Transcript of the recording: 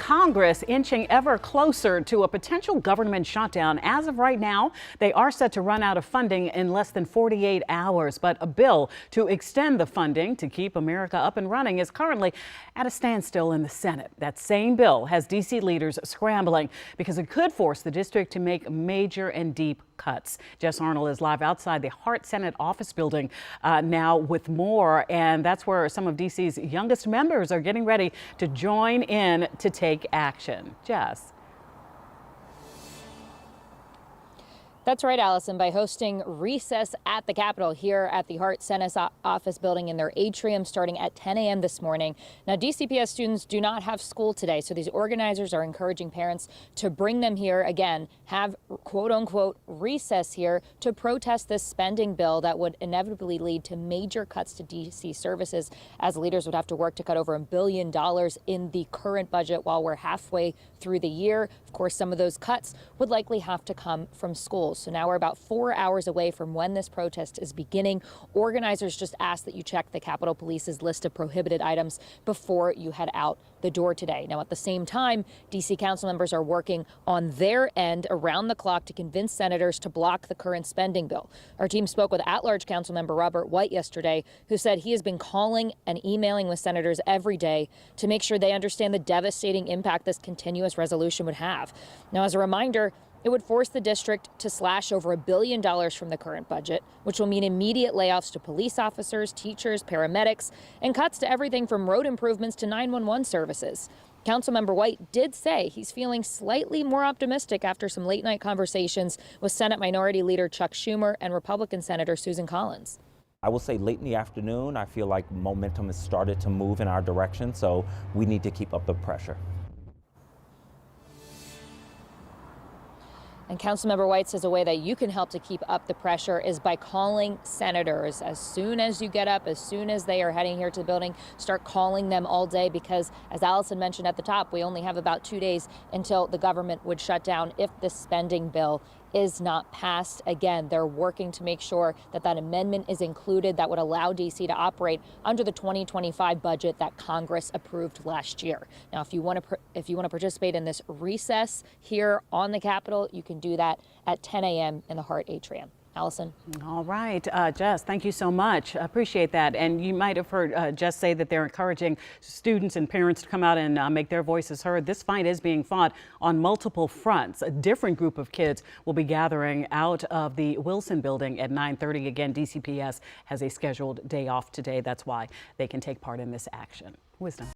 Congress inching ever closer to a potential government shutdown. As of right now, they are set to run out of funding in less than 48 hours. But a bill to extend the funding to keep America up and running is currently at a standstill in the Senate. That same bill has D.C. leaders scrambling because it could force the district to make major and deep cuts. Jess Arnold is live outside the Hart Senate office building now with more. And that's where some of D.C.'s youngest members are getting ready to join in to take action. Jess. That's right, Allison. By hosting recess at the Capitol here at the Hart Senate office building in their atrium starting at 10 a.m. this morning. Now, DCPS students do not have school today, so these organizers are encouraging parents to bring them here again, have quote unquote recess here to protest this spending bill that would inevitably lead to major cuts to DC services, as leaders would have to work to cut over $1 billion in the current budget while we're halfway through the year. Of course, some of those cuts would likely have to come from schools. So now we're about 4 hours away from when this protest is beginning. Organizers just ask that you check the Capitol Police's list of prohibited items before you head out the door today. Now, at the same time, D.C. council members are working on their end around the clock to convince senators to block the current spending bill. Our team spoke with at-large council member Robert White yesterday, who said he has been calling and emailing with senators every day to make sure they understand the devastating impact this continuous resolution would have. Now, as a reminder, it would force the district to slash over $1 billion from the current budget, which will mean immediate layoffs to police officers, teachers, paramedics, and cuts to everything from road improvements to 911 services. Councilmember White did say he's feeling slightly more optimistic after some late-night conversations with Senate Minority Leader Chuck Schumer and Republican Senator Susan Collins. I will say late in the afternoon, I feel like momentum has started to move in our direction, so we need to keep up the pressure. And Councilmember White says a way that you can help to keep up the pressure is by calling senators as soon as you get up, as soon as they are heading here to the building. Start calling them all day because, as Allison mentioned at the top, we only have about 2 days until the government would shut down if this spending bill is not passed. Again, they're working to make sure that that amendment is included that would allow D.C. to operate under the 2025 budget that Congress approved last year. Now, if you want to participate in this recess here on the Capitol, you can do that at 10 a.m. in the Hart Atrium. Allison. All right, Jess, thank you so much. Appreciate that. And you might have heard Jess say that they're encouraging students and parents to come out and make their voices heard. This fight is being fought on multiple fronts. A different group of kids will be gathering out of the Wilson building at 9:30. Again, DCPS has a scheduled day off today. That's why they can take part in this action. Wisdom.